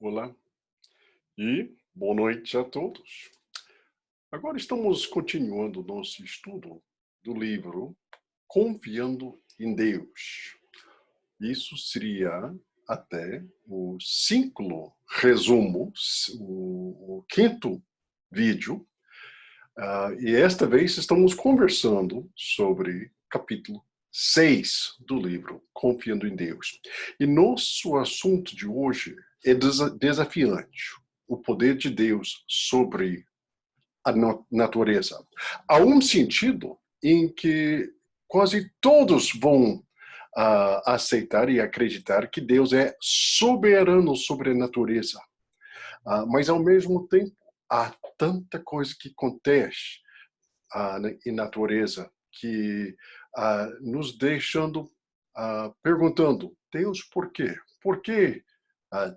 Olá e boa noite a todos. Agora estamos continuando nosso estudo do livro Confiando em Deus. Isso seria até o ciclo resumo, o quinto vídeo. E esta vez estamos conversando sobre capítulo 6 do livro Confiando em Deus. E nosso assunto de hoje é desafiante. O poder de Deus sobre a natureza. Há um sentido em que quase todos vão aceitar e acreditar que Deus é soberano sobre a natureza. Mas, ao mesmo tempo, há tanta coisa que acontece em natureza que nos deixando perguntando, Deus, por quê? Por que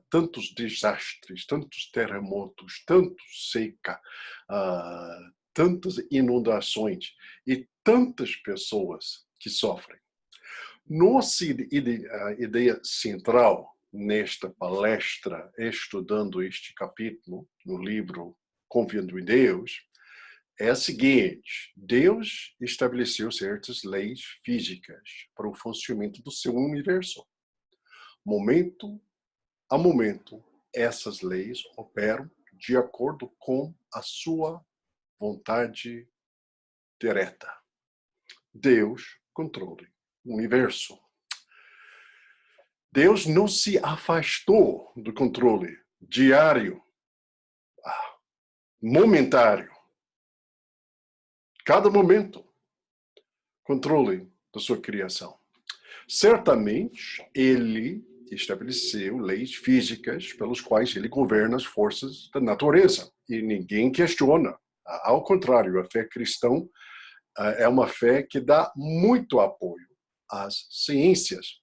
tantos desastres, tantos terremotos, tanto seca, tantas inundações e tantas pessoas que sofrem? Nossa ideia central nesta palestra, estudando este capítulo no livro Confiando em Deus, é a seguinte: Deus estabeleceu certas leis físicas para o funcionamento do seu universo. Momento a momento, essas leis operam de acordo com a sua vontade direta. Deus controla o universo. Deus não se afastou do controle diário, momentário. Cada momento, controle da sua criação. Certamente, ele estabeleceu leis físicas pelas quais ele governa as forças da natureza. E ninguém questiona. Ao contrário, a fé cristã é uma fé que dá muito apoio às ciências.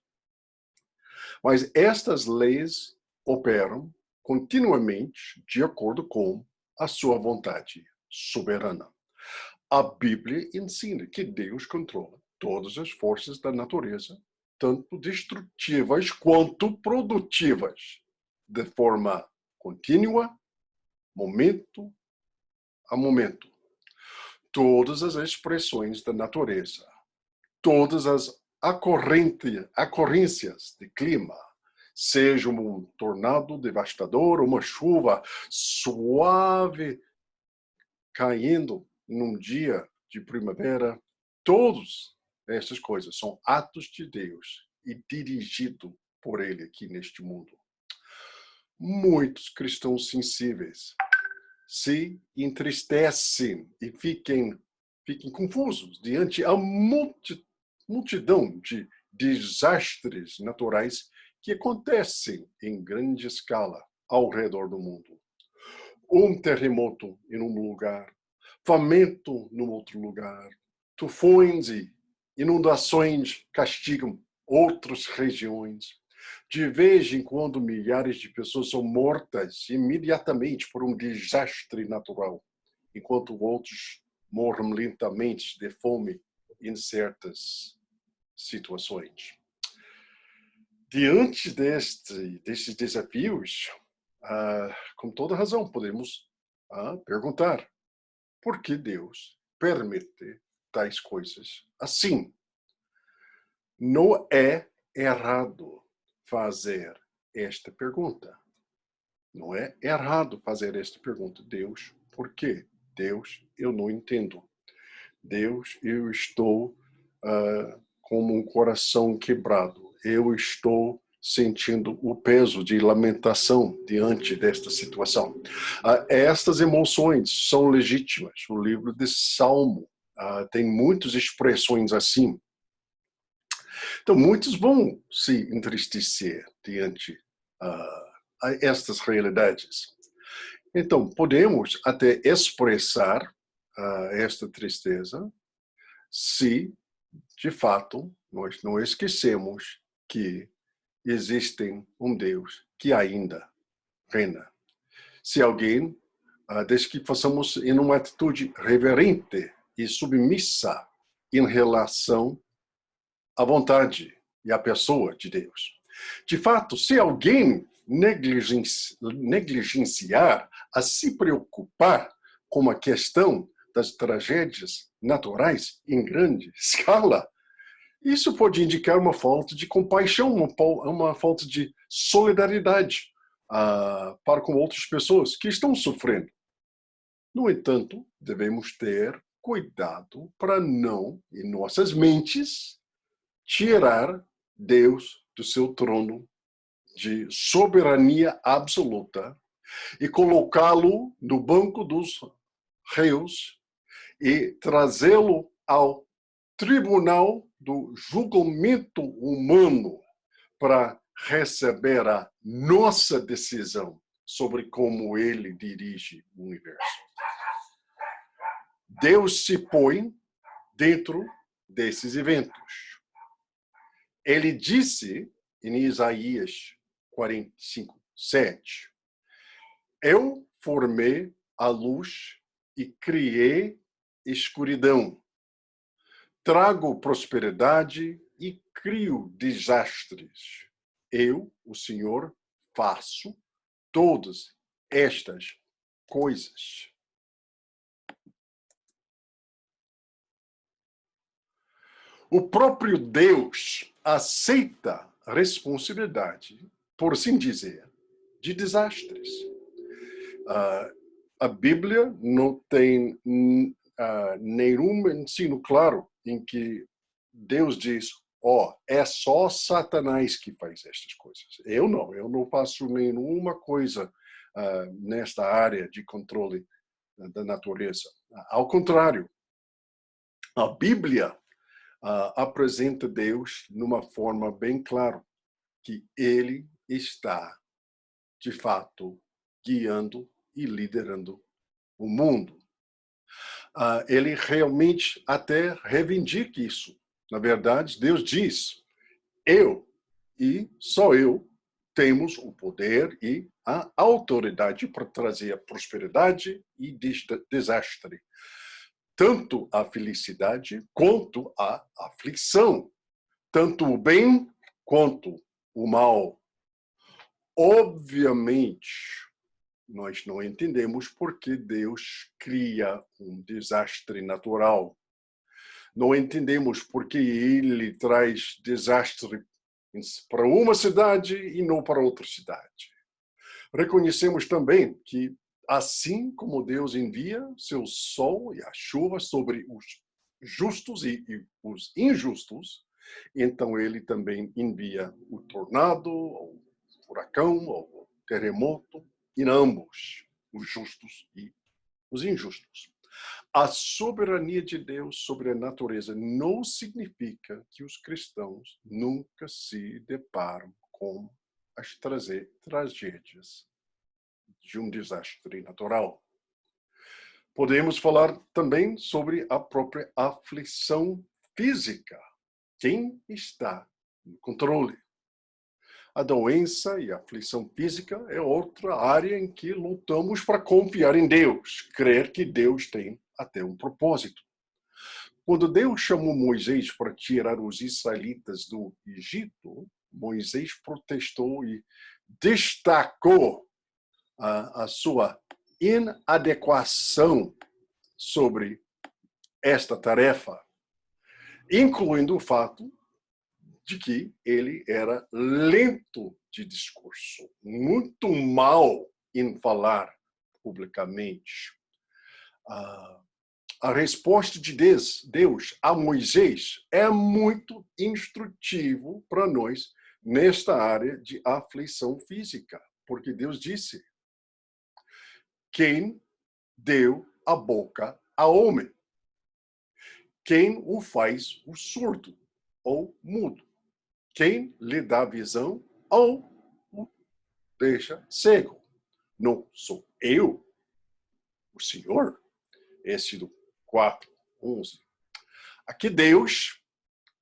Mas estas leis operam continuamente de acordo com a sua vontade soberana. A Bíblia ensina que Deus controla todas as forças da natureza, tanto destrutivas quanto produtivas, de forma contínua, momento a momento. Todas as expressões da natureza, todas as ocorrências de clima, seja um tornado devastador, uma chuva suave caindo num dia de primavera, todas essas coisas são atos de Deus e dirigido por Ele aqui neste mundo. Muitos cristãos sensíveis se entristecem e fiquem confusos diante a multidão de desastres naturais que acontecem em grande escala ao redor do mundo. Um terremoto em um lugar, faminto no outro lugar, tufões e inundações castigam outras regiões. De vez em quando, milhares de pessoas são mortas imediatamente por um desastre natural, enquanto outros morrem lentamente de fome em certas situações. Diante destes desafios, com toda razão, podemos perguntar: por que Deus permite tais coisas assim? Não é errado fazer esta pergunta. Não é errado fazer esta pergunta. Deus, por quê? Deus, eu não entendo. Deus, eu estou com um coração quebrado. Eu estou sentindo o peso de lamentação diante desta situação. Estas emoções são legítimas. O livro de Salmo tem muitas expressões assim. Então, muitos vão se entristecer diante estas realidades. Então, podemos até expressar esta tristeza se, de fato, nós não esquecemos que existe um Deus que ainda reina. Se alguém, desde que façamos em uma atitude reverente e submissa em relação à vontade e à pessoa de Deus. De fato, se alguém negligenciar, a se preocupar com a questão das tragédias naturais em grande escala, isso pode indicar uma falta de compaixão, uma falta de solidariedade para com outras pessoas que estão sofrendo. No entanto, devemos ter cuidado para não, em nossas mentes, tirar Deus do seu trono de soberania absoluta e colocá-lo no banco dos réus e trazê-lo ao tribunal do julgamento humano para receber a nossa decisão sobre como ele dirige o universo. Deus se põe dentro desses eventos. Ele disse em Isaías 45:7, eu formei a luz e criei escuridão. Trago prosperidade e crio desastres. Eu, o Senhor, faço todas estas coisas. O próprio Deus aceita a responsabilidade, por assim dizer, de desastres. A Bíblia não tem nenhum ensino claro em que Deus diz, é só Satanás que faz estas coisas. Eu não faço nenhuma coisa nesta área de controle da natureza. Ao contrário, a Bíblia apresenta Deus numa forma bem clara, que ele está, de fato, guiando e liderando o mundo. Ele realmente até reivindica isso. Na verdade, Deus diz, eu e só eu temos o poder e a autoridade para trazer a prosperidade e desastre. Tanto a felicidade quanto a aflição. Tanto o bem quanto o mal. Obviamente, nós não entendemos por que Deus cria um desastre natural. Não entendemos por que ele traz desastre para uma cidade e não para outra cidade. Reconhecemos também que, assim como Deus envia seu sol e a chuva sobre os justos e os injustos, então ele também envia o tornado, o furacão, o terremoto, em ambos, os justos e os injustos. A soberania de Deus sobre a natureza não significa que os cristãos nunca se deparam com as tragédias de um desastre natural. Podemos falar também sobre a própria aflição física. Quem está no controle? A doença e a aflição física é outra área em que lutamos para confiar em Deus, crer que Deus tem até um propósito. Quando Deus chamou Moisés para tirar os israelitas do Egito, Moisés protestou e destacou a sua inadequação sobre esta tarefa, incluindo o fato de que ele era lento de discurso, muito mal em falar publicamente. A resposta de Deus a Moisés é muito instrutivo para nós nesta área de aflição física, porque Deus disse: quem deu a boca ao homem? Quem o faz o surdo ou mudo? Quem lhe dá visão ou o deixa cego? Não sou eu, o Senhor? Êxodo 4:11. Aqui Deus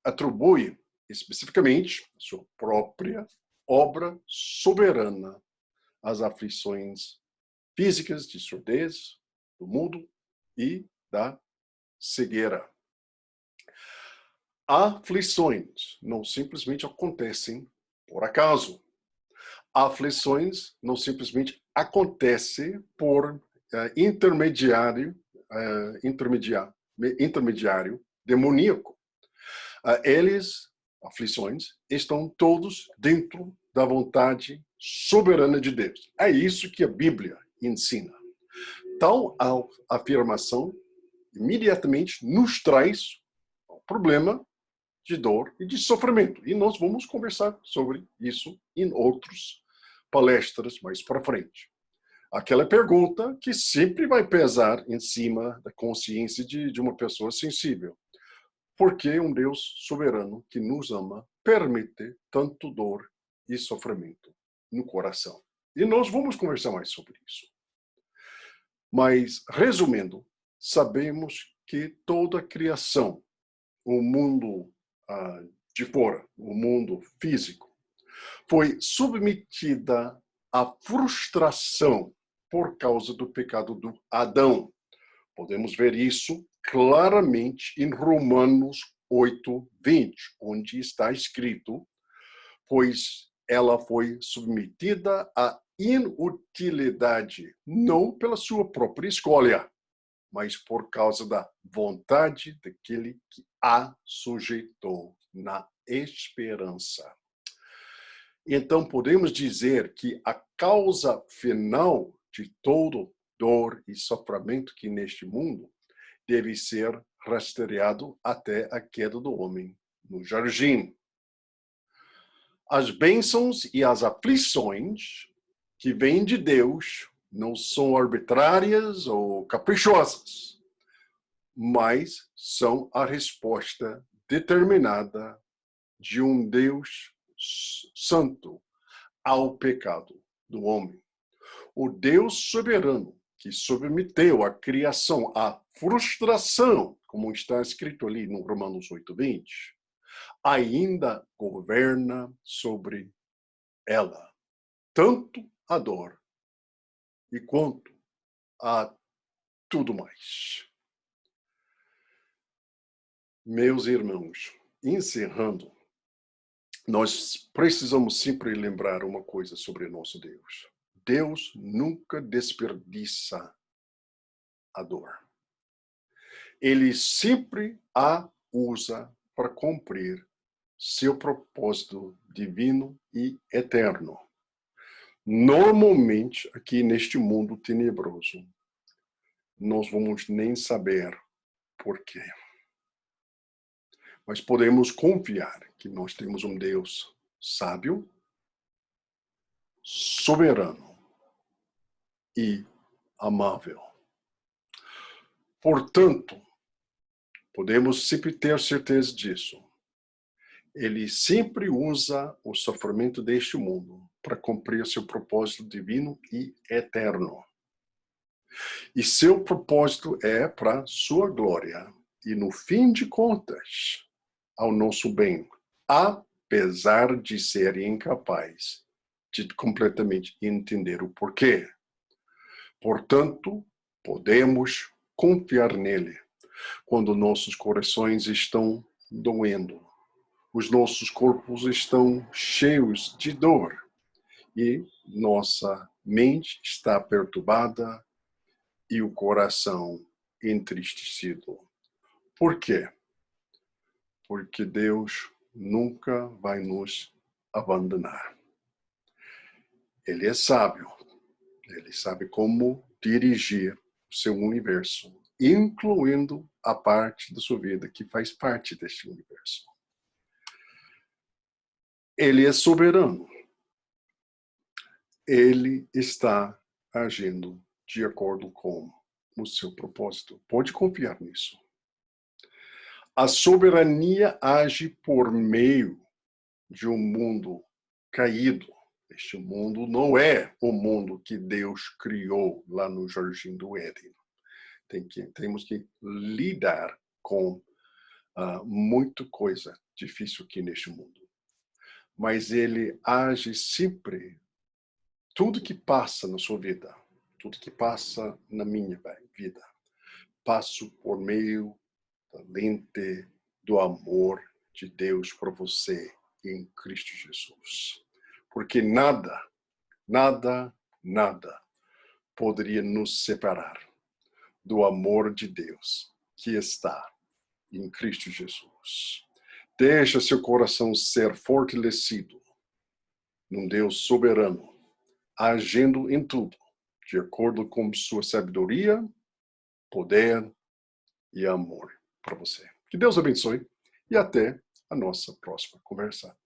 atribui especificamente a sua própria obra soberana às aflições físicas de surdez, do mudo e da cegueira. Aflições não simplesmente acontecem por acaso. Aflições não simplesmente acontecem por intermediário demoníaco. Aflições, estão todos dentro da vontade soberana de Deus. É isso que a Bíblia ensina. Tal afirmação imediatamente nos traz o problema de dor e de sofrimento. E nós vamos conversar sobre isso em outras palestras mais para frente. Aquela pergunta que sempre vai pesar em cima da consciência de uma pessoa sensível. Por que um Deus soberano que nos ama permite tanto dor e sofrimento no coração? E nós vamos conversar mais sobre isso. Mas, resumindo, sabemos que toda a criação, o mundo de fora, o mundo físico, foi submetida à frustração por causa do pecado do Adão. Podemos ver isso claramente em Romanos 8:20, onde está escrito: pois ela foi submetida à inutilidade, não pela sua própria escolha, mas por causa da vontade daquele que a sujeitou na esperança. Então, podemos dizer que a causa final de todo dor e sofrimento que neste mundo deve ser rastreado até a queda do homem no jardim. As bênçãos e as aflições que vêm de Deus não são arbitrárias ou caprichosas, mas são a resposta determinada de um Deus santo ao pecado do homem. O Deus soberano que submeteu a criação à frustração, como está escrito ali no Romanos 8:20, ainda governa sobre ela, tanto a dor e quanto a tudo mais. Meus irmãos, encerrando, nós precisamos sempre lembrar uma coisa sobre nosso Deus. Deus nunca desperdiça a dor. Ele sempre a usa para cumprir seu propósito divino e eterno. Normalmente, aqui neste mundo tenebroso, nós vamos nem saber por quê. Mas podemos confiar que nós temos um Deus sábio, soberano e amável. Portanto, podemos sempre ter certeza disso. Ele sempre usa o sofrimento deste mundo para cumprir seu propósito divino e eterno. E seu propósito é para sua glória e, no fim de contas, ao nosso bem, apesar de ser incapaz de completamente entender o porquê. Portanto, podemos confiar nele quando nossos corações estão doendo, os nossos corpos estão cheios de dor e nossa mente está perturbada e o coração entristecido. Por quê? Porque Deus nunca vai nos abandonar. Ele é sábio. Ele sabe como dirigir o seu universo, incluindo a parte da sua vida que faz parte deste universo. Ele é soberano. Ele está agindo de acordo com o seu propósito. Pode confiar nisso. A soberania age por meio de um mundo caído. Este mundo não é o mundo que Deus criou lá no Jardim do Éden. Temos que lidar com muita coisa difícil aqui neste mundo. Mas ele age sempre. Tudo que passa na sua vida, tudo que passa na minha vida, passo por meio da lente do amor de Deus por você em Cristo Jesus. Porque nada nada, nada poderia nos separar do amor de Deus que está em Cristo Jesus. Deixa seu coração ser fortalecido num Deus soberano, agindo em tudo, de acordo com sua sabedoria, poder e amor para você. Que Deus abençoe e até a nossa próxima conversa.